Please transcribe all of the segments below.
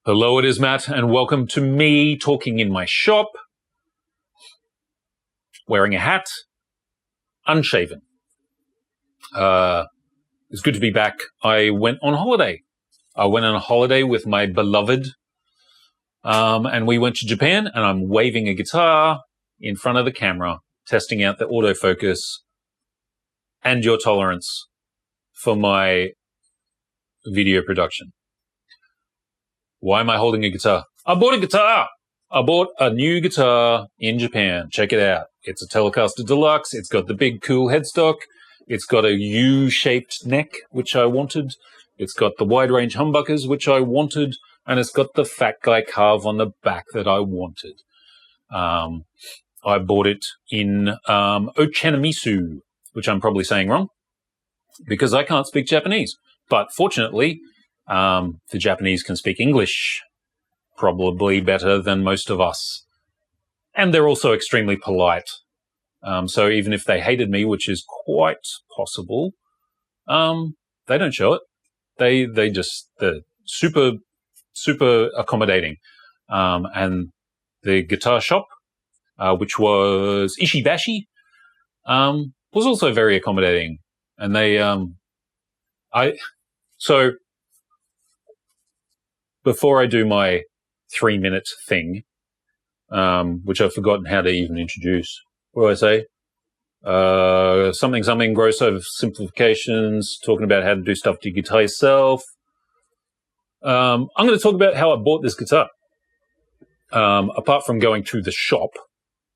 Hello, it is Matt, and welcome to me talking in my shop, wearing a hat, unshaven. It's good to be back. I went on holiday. I went on a holiday with my beloved, and we went to Japan, and I'm waving a guitar in front of the camera, testing out the autofocus and your tolerance for my video production. Why am I holding a guitar? I bought a guitar. I bought a new guitar in Japan. Check it out. It's a Telecaster Deluxe. It's got the big cool headstock. It's got a U-shaped neck, which I wanted. It's got the wide range humbuckers, which I wanted. And it's got the fat guy carve on the back that I wanted. I bought it in Ochanomizu, which I'm probably saying wrong because I can't speak Japanese. But fortunately, the Japanese can speak English probably better than most of us. And they're also extremely polite. So even if they hated me, which is quite possible, they don't show it. They're super accommodating. And the guitar shop, which was Ishibashi, was also very accommodating. And before I do my 3-minute thing, which I've forgotten how to even introduce, what do I say? Something, gross oversimplifications, talking about how to do stuff to your guitar yourself. I'm going to talk about how I bought this guitar. Apart from going to the shop,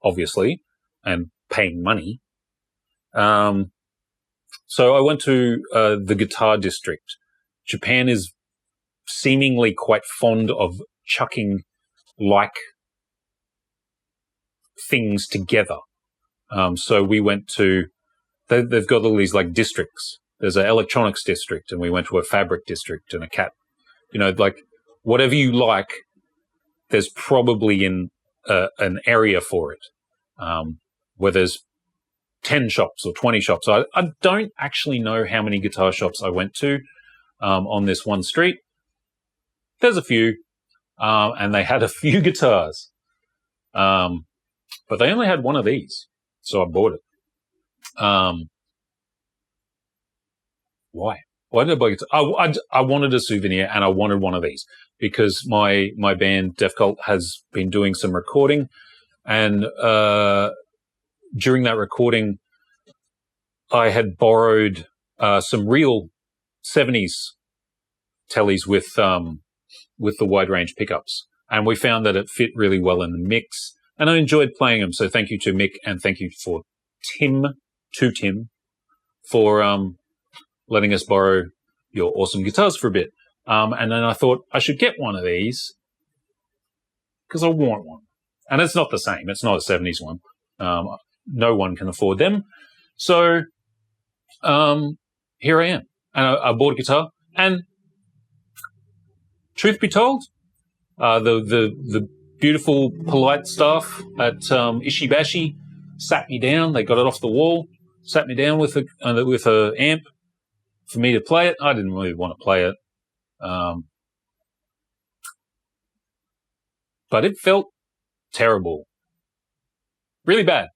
obviously, and paying money. So I went to the guitar district. Japan is seemingly quite fond of chucking like things together. So we went to, they've got all these like districts. There's an electronics district, and we went to a fabric district and a cat. Like whatever you like, there's probably an area for it. Where there's 10 shops or 20 shops. I don't actually know how many guitar shops I went to on this one street. There's a few, and they had a few guitars, but they only had one of these, so I bought it. Why? Why did I buy a guitar? I wanted a souvenir, and I wanted one of these because my band Def Cult has been doing some recording, and during that recording, I had borrowed some real 70s tellies with the wide range pickups. And we found that it fit really well in the mix. And I enjoyed playing them. So thank you to Mick and thank you for Tim, for letting us borrow your awesome guitars for a bit. And then I thought I should get one of these because I want one. And it's not the same. It's not a 70s one. No one can afford them. So here I am. And I bought a guitar. And truth be told, the beautiful, polite staff at Ishibashi sat me down. They got it off the wall, sat me down with a amp for me to play it. I didn't really want to play it, but it felt terrible, really bad.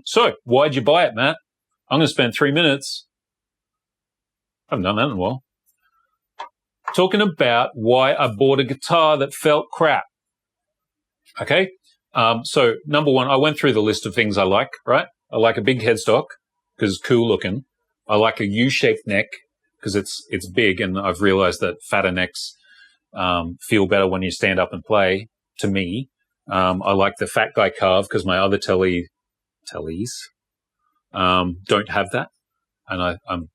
So why'd you buy it, Matt? I'm going to spend 3 minutes. I haven't done that in a while. Talking about why I bought a guitar that felt crap. Okay? So number one, I went through the list of things I like, right? I like a big headstock because it's cool looking. I like a U-shaped neck because it's big, and I've realized that fatter necks feel better when you stand up and play, to me. I like the fat guy carve because my other tellies don't have that, and I'm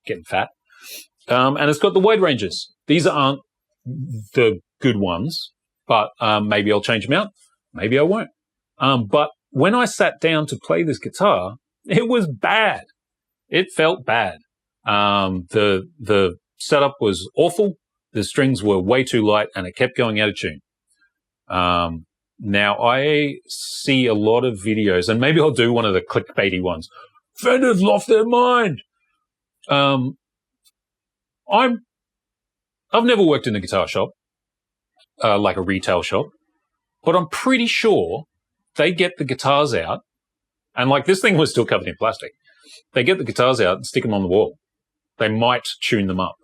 getting fat. And it's got the wide ranges. These aren't the good ones, but maybe I'll change them out. Maybe I won't. But when I sat down to play this guitar, it was bad. It felt bad. The setup was awful. The strings were way too light, and it kept going out of tune. Now, I see a lot of videos, and maybe I'll do one of the clickbaity ones. Fender's lost their mind. I've never worked in a guitar shop. like a retail shop, but I'm pretty sure they get the guitars out, and like this thing was still covered in plastic. They get the guitars out and stick them on the wall. They might tune them up.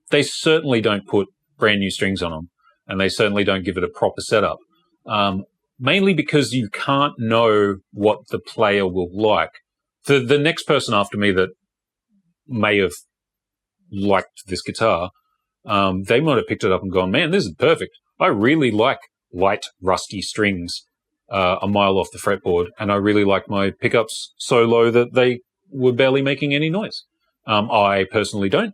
They certainly don't put brand new strings on them, and they certainly don't give it a proper setup. Mainly because you can't know what the player will like. The next person after me that may have liked this guitar, they might have picked it up and gone, man, this is perfect. I really like light, rusty strings a mile off the fretboard, and I really like my pickups so low that they were barely making any noise. I personally don't,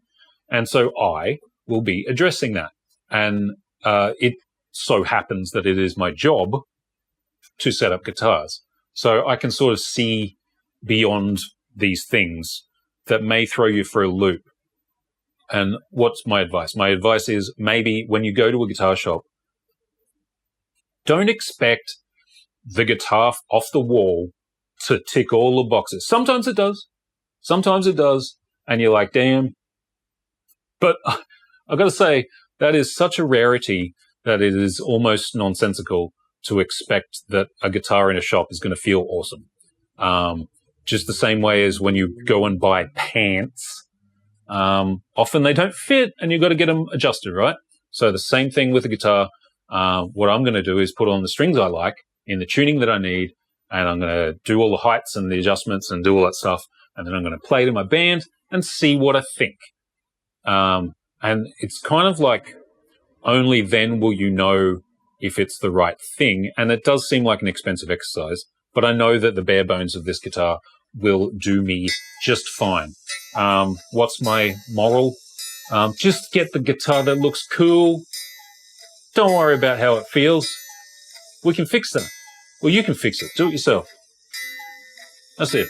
and so I will be addressing that. And it so happens that it is my job to set up guitars. So I can sort of see beyond these things that may throw you for a loop. And what's my advice? My advice is maybe when you go to a guitar shop, don't expect the guitar off the wall to tick all the boxes. Sometimes it does. Sometimes it does. And you're like, damn. But I've got to say, that is such a rarity that it is almost nonsensical to expect that a guitar in a shop is going to feel awesome. Just the same way as when you go and buy pants, often they don't fit and you've got to get them adjusted, right? So the same thing with a guitar. What I'm going to do is put on the strings I like in the tuning that I need, and I'm going to do all the heights and the adjustments and do all that stuff, and then I'm going to play it in my band and see what I think. And it's kind of like only then will you know if it's the right thing. And it does seem like an expensive exercise, but I know that the bare bones of this guitar will do me just fine. What's my moral? Just get the guitar that looks cool. Don't worry about how it feels. We can fix that. Well, you can fix it. Do it yourself. That's it.